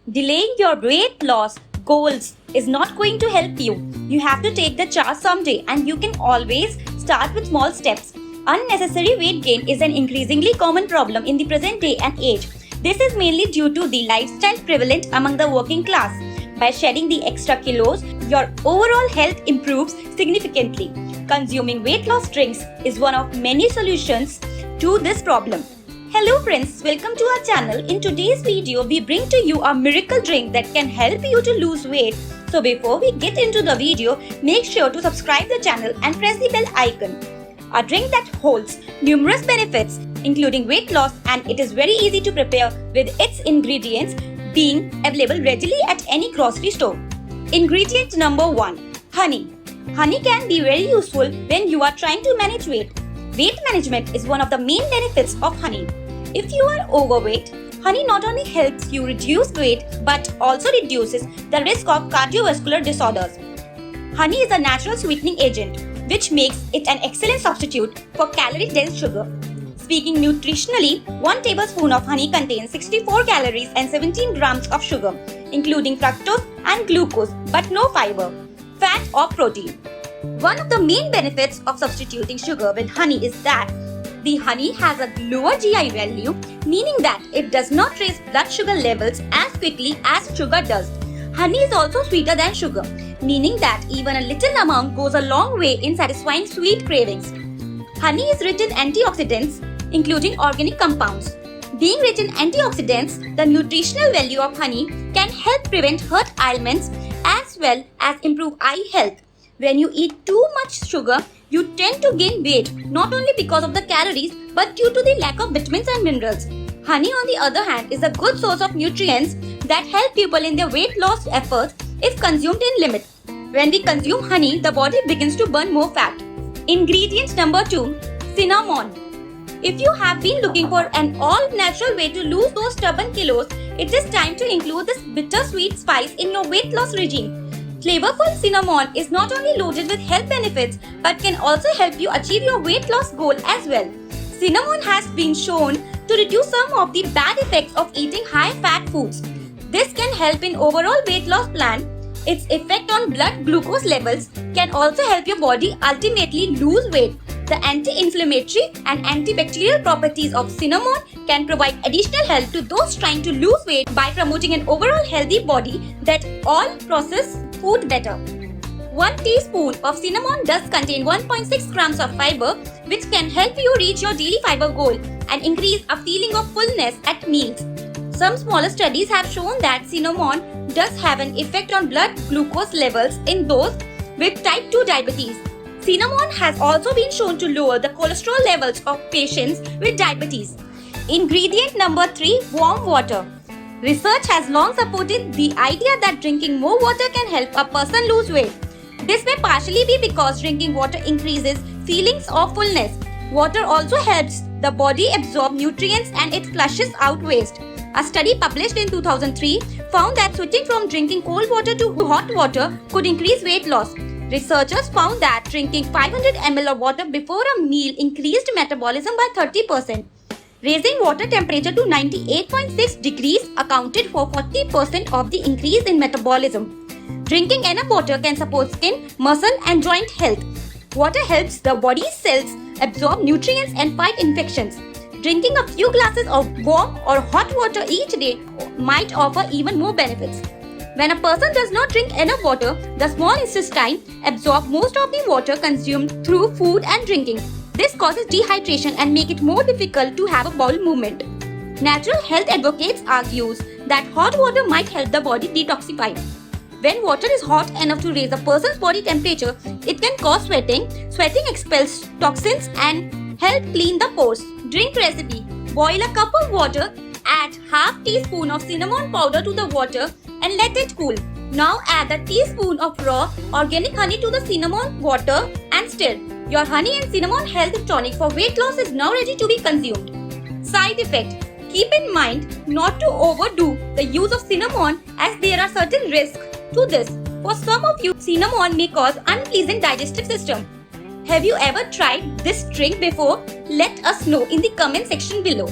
Delaying your weight loss goals is not going to help you. You have to take the charge someday, and you can always start with small steps. Unnecessary weight gain is an increasingly common problem in the present day and age. This is mainly due to the lifestyle prevalent among the working class. By shedding the extra kilos, your overall health improves significantly. Consuming weight loss drinks is one of many solutions to this problem. Hello friends, welcome to our channel. In today's video, we bring to you a miracle drink that can help you to lose weight. So before we get into the video, make sure to subscribe the channel and press the bell icon. A drink that holds numerous benefits including weight loss, and it is very easy to prepare with its ingredients being available readily at any grocery store. Ingredient number 1. Honey. Honey can be very useful when you are trying to manage weight. Weight management is one of the main benefits of honey. If you are overweight, honey not only helps you reduce weight but also reduces the risk of cardiovascular disorders. Honey is a natural sweetening agent, which makes it an excellent substitute for calorie-dense sugar. Speaking nutritionally, 1 tablespoon of honey contains 64 calories and 17 grams of sugar, including fructose and glucose, but no fiber, fat or protein. One of the main benefits of substituting sugar with honey is that the honey has a lower GI value, meaning that it does not raise blood sugar levels as quickly as sugar does. Honey is also sweeter than sugar, meaning that even a little amount goes a long way in satisfying sweet cravings. Honey is rich in antioxidants, including organic compounds. Being rich in antioxidants, the nutritional value of honey can help prevent heart ailments as well as improve eye health. When you eat too much sugar, you tend to gain weight not only because of the calories but due to the lack of vitamins and minerals. Honey, on the other hand, is a good source of nutrients that help people in their weight loss efforts if consumed in limit. When we consume honey, the body begins to burn more fat. Ingredient number 2. Cinnamon. If you have been looking for an all-natural way to lose those stubborn kilos, it is time to include this bittersweet spice in your weight loss regime. Flavorful cinnamon is not only loaded with health benefits but can also help you achieve your weight loss goal as well. Cinnamon has been shown to reduce some of the bad effects of eating high-fat foods. This can help in overall weight loss plan. Its effect on blood glucose levels can also help your body ultimately lose weight. The anti-inflammatory and antibacterial properties of cinnamon can provide additional help to those trying to lose weight by promoting an overall healthy body that all process food better. 1 teaspoon of cinnamon does contain 1.6 grams of fiber, which can help you reach your daily fiber goal and increase a feeling of fullness at meals. Some smaller studies have shown that cinnamon does have an effect on blood glucose levels in those with type 2 diabetes. Cinnamon has also been shown to lower the cholesterol levels of patients with diabetes. Ingredient number 3. Warm water. Research has long supported the idea that drinking more water can help a person lose weight. This may partially be because drinking water increases feelings of fullness. Water also helps the body absorb nutrients and it flushes out waste. A study published in 2003 found that switching from drinking cold water to hot water could increase weight loss. Researchers found that drinking 500 ml of water before a meal increased metabolism by 30%. Raising water temperature to 98.6 degrees accounted for 40% of the increase in metabolism. Drinking enough water can support skin, muscle and joint health. Water helps the body's cells absorb nutrients and fight infections. Drinking a few glasses of warm or hot water each day might offer even more benefits. When a person does not drink enough water, the small intestine absorbs most of the water consumed through food and drinking. This causes dehydration and makes it more difficult to have a bowel movement. Natural health advocates argues that hot water might help the body detoxify. When water is hot enough to raise a person's body temperature, it can cause sweating. Sweating expels toxins and help clean the pores. Drink recipe. Boil a cup of water, add half teaspoon of cinnamon powder to the water and let it cool. Now add a teaspoon of raw organic honey to the cinnamon water and stir. Your honey and cinnamon health tonic for weight loss is now ready to be consumed. Side effect. Keep in mind not to overdo the use of cinnamon as there are certain risks to this. For some of you, cinnamon may cause unpleasant digestive system. Have you ever tried this drink before? Let us know in the comment section below.